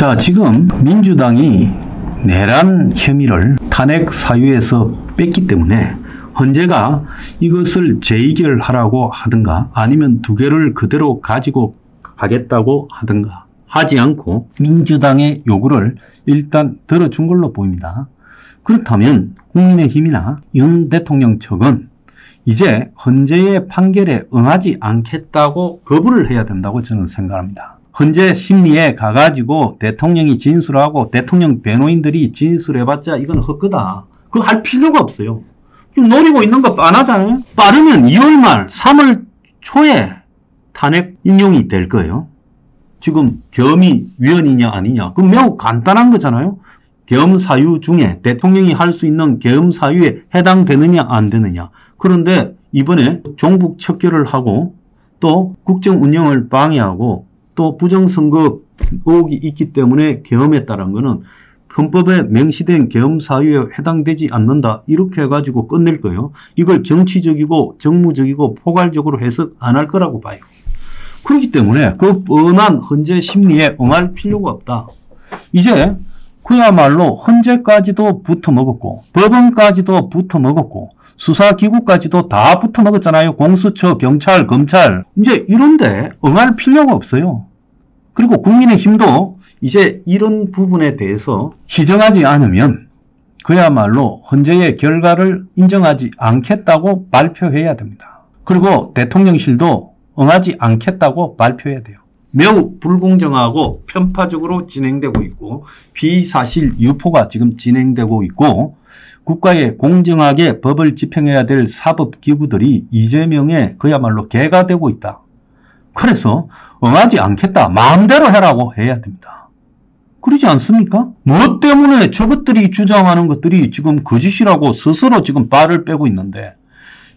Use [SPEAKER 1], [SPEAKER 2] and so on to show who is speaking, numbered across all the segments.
[SPEAKER 1] 자, 지금 민주당이 내란 혐의를 탄핵 사유에서 뺐기 때문에 헌재가 이것을 재의결하라고 하든가 아니면 두 개를 그대로 가지고 가겠다고 하든가 하지 않고 민주당의 요구를 일단 들어준 걸로 보입니다. 그렇다면 국민의힘이나 윤 대통령 측은 이제 헌재의 판결에 응하지 않겠다고 거부를 해야 된다고 저는 생각합니다. 헌재 심리에 가가지고 대통령이 진술하고 대통령 변호인들이 진술해봤자 이건 헛거다. 그거 할 필요가 없어요. 지금 노리고 있는 거 뻔하잖아요. 빠르면 2월 말 3월 초에 탄핵 인용이 될 거예요. 지금 겸이 위헌이냐 아니냐. 그건 매우 간단한 거잖아요. 계엄 사유 중에 대통령이 할 수 있는 계엄 사유에 해당되느냐 안 되느냐. 그런데 이번에 종북 척결을 하고 또 국정 운영을 방해하고 또 부정선거 의혹이 있기 때문에 계엄했다는 것은 헌법에 명시된 계엄 사유에 해당되지 않는다. 이렇게 해가지고 끝낼 거예요. 이걸 정치적이고 정무적이고 포괄적으로 해석 안 할 거라고 봐요. 그렇기 때문에 그 뻔한 헌재 심리에 응할 필요가 없다. 이제 그야말로 헌재까지도 붙어먹었고 법원까지도 붙어먹었고 수사기구까지도 다 붙어먹었잖아요. 공수처, 경찰, 검찰. 이제 이런데 응할 필요가 없어요. 그리고 국민의힘도 이제 이런 부분에 대해서 시정하지 않으면 그야말로 헌재의 결과를 인정하지 않겠다고 발표해야 됩니다. 그리고 대통령실도 응하지 않겠다고 발표해야 돼요. 매우 불공정하고 편파적으로 진행되고 있고 비사실 유포가 지금 진행되고 있고 국가에 공정하게 법을 집행해야 될 사법기구들이 이재명의 그야말로 개가 되고 있다. 그래서 응하지 않겠다. 마음대로 해라고 해야 됩니다. 그러지 않습니까? 무엇 때문에 저것들이 주장하는 것들이 지금 거짓이라고 스스로 지금 발을 빼고 있는데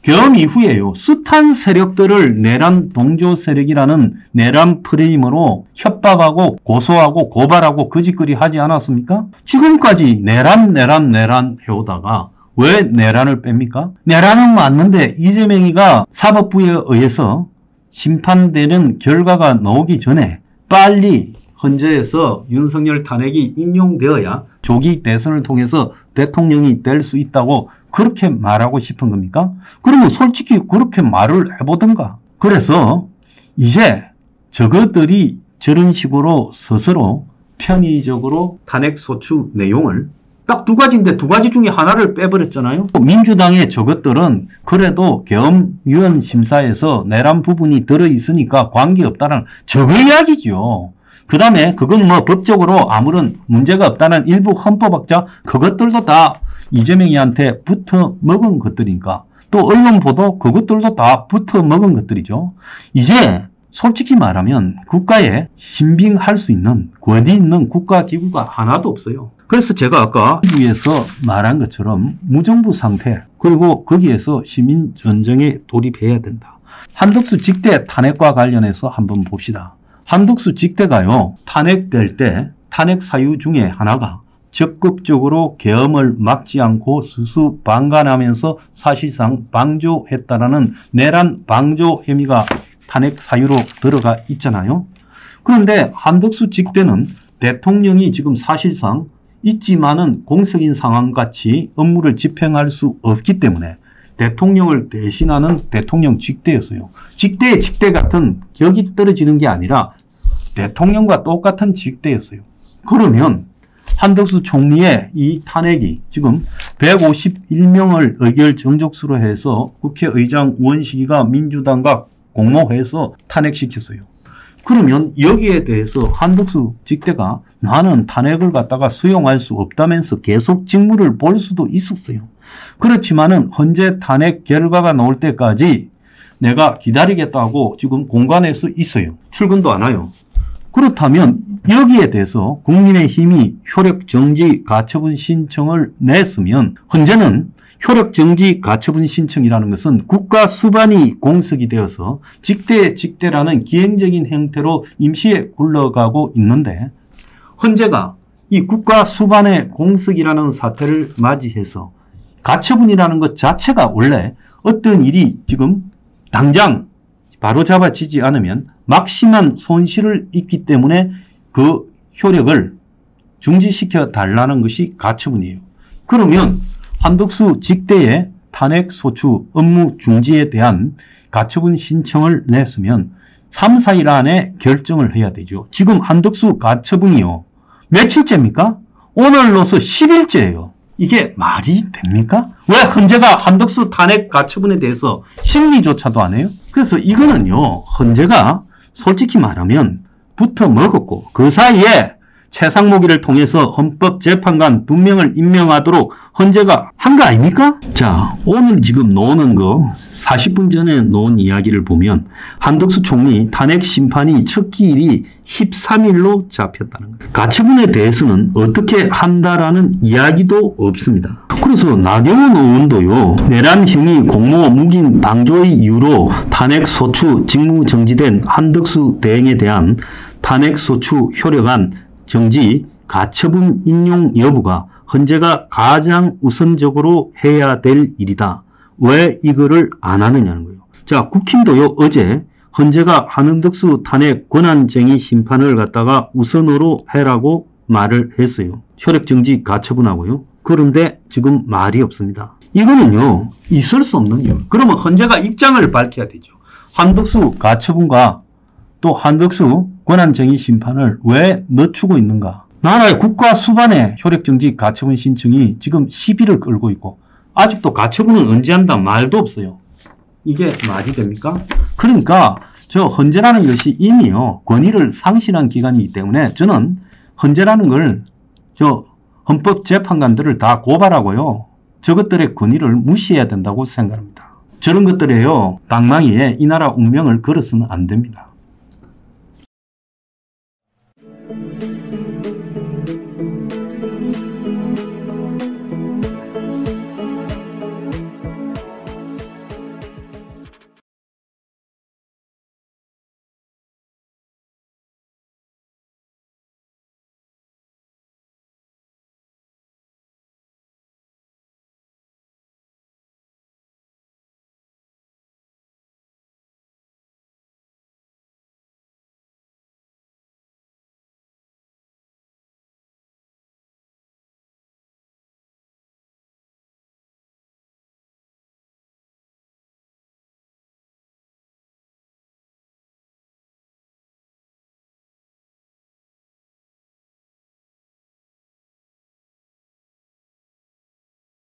[SPEAKER 1] 계엄 이후에요. 숱한 세력들을 내란 동조 세력이라는 내란 프레임으로 협박하고 고소하고 고발하고 거짓거리 하지 않았습니까? 지금까지 내란 해오다가 왜 내란을 뺍니까? 내란은 맞는데 이재명이가 사법부에 의해서 심판되는 결과가 나오기 전에 빨리 헌재에서 윤석열 탄핵이 인용되어야 조기 대선을 통해서 대통령이 될 수 있다고 그렇게 말하고 싶은 겁니까? 그러면 솔직히 그렇게 말을 해보든가. 그래서 이제 저것들이 저런 식으로 스스로 편의적으로 탄핵소추 내용을 딱 두 가지인데 두 가지 중에 하나를 빼버렸잖아요. 민주당의 저것들은 그래도 계엄위원 심사에서 내란 부분이 들어있으니까 관계없다는 저거 이야기죠. 그 다음에 그건 뭐 법적으로 아무런 문제가 없다는 일부 헌법학자 그것들도 다 이재명이한테 붙어 먹은 것들이니까 또 언론 보도 그것들도 다 붙어 먹은 것들이죠. 이제 솔직히 말하면 국가에 신빙할 수 있는 권위 있는 국가기구가 하나도 없어요. 그래서 제가 아까 위에서 말한 것처럼 무정부 상태 그리고 거기에서 시민전쟁에 돌입해야 된다. 한덕수 직대 탄핵과 관련해서 한번 봅시다. 한덕수 직대가요. 탄핵될 때 탄핵 사유 중에 하나가 적극적으로 계엄을 막지 않고 수수방관하면서 사실상 방조했다라는 내란 방조 혐의가 탄핵 사유로 들어가 있잖아요. 그런데 한덕수 직대는 대통령이 지금 사실상 있지만은 공석인 상황같이 업무를 집행할 수 없기 때문에 대통령을 대신하는 대통령 직대였어요. 직대의 직대 같은 격이 떨어지는 게 아니라 대통령과 똑같은 직대였어요. 그러면 한덕수 총리의 이 탄핵이 지금 151명을 의결 정족수로 해서 국회의장 원식이가 민주당과 공모해서 탄핵시켰어요. 그러면 여기에 대해서 한덕수 직대가 나는 탄핵을 갖다가 수용할 수 없다면서 계속 직무를 볼 수도 있었어요. 그렇지만은 헌재 탄핵 결과가 나올 때까지 내가 기다리겠다고 지금 공간에 서 있어요. 출근도 안 와요. 그렇다면 여기에 대해서 국민의힘이 효력정지 가처분 신청을 냈으면 헌재는 효력정지 가처분 신청이라는 것은 국가 수반이 공석이 되어서 직대라는 기행적인 형태로 임시에 굴러가고 있는데 헌재가 이 국가 수반의 공석이라는 사태를 맞이해서 가처분이라는 것 자체가 원래 어떤 일이 지금 당장 바로 잡아지지 않으면 막심한 손실을 입기 때문에 그 효력을 중지시켜 달라는 것이 가처분이에요. 그러면 한덕수 직대의 탄핵 소추 업무 중지에 대한 가처분 신청을 냈으면 3, 4일 안에 결정을 해야 되죠. 지금 한덕수 가처분이요. 며칠째입니까? 오늘로서 10일째예요. 이게 말이 됩니까? 왜 헌재가 한덕수 탄핵 가처분에 대해서 심리조차도 안 해요? 그래서 이거는요, 헌재가 솔직히 말하면 붙어 먹었고, 그 사이에 최상목이를 통해서 헌법재판관 2명을 임명하도록 헌재가 한 거 아닙니까? 자, 오늘 지금 놓는 거 40분 전에 놓은 이야기를 보면 한덕수 총리 탄핵 심판이 첫 기일이 13일로 잡혔다는 거예요. 가처분에 대해서는 어떻게 한다라는 이야기도 없습니다. 그래서 나경원 의원도요, 내란행위 공모 묵인 방조의 이유로 탄핵 소추 직무 정지된 한덕수 대행에 대한 탄핵 소추 효력안 정지 가처분 인용 여부가 헌재가 가장 우선적으로 해야 될 일이다. 왜 이거를 안 하느냐는 거예요. 자, 국힘도요, 어제 헌재가 한덕수 탄핵 권한쟁의 심판을 갖다가 우선으로 해라고 말을 했어요. 효력정지 가처분하고요. 그런데 지금 말이 없습니다. 이거는요, 있을 수 없는 거예요. 그러면 헌재가 입장을 밝혀야 되죠. 한덕수 가처분과 또 한덕수 권한쟁의 심판을 왜 늦추고 있는가? 나라의 국가 수반의 효력정지 가처분 신청이 지금 시비를 끌고 있고 아직도 가처분은 언제 한다 말도 없어요. 이게 말이 됩니까? 그러니까 저 헌재라는 것이 이미요, 권위를 상실한 기관이기 때문에 저는 헌재라는 걸 저 헌법재판관들을 다 고발하고요, 저것들의 권위를 무시해야 된다고 생각합니다. 저런 것들에요, 방망이에 이 나라 운명을 걸어서는 안 됩니다.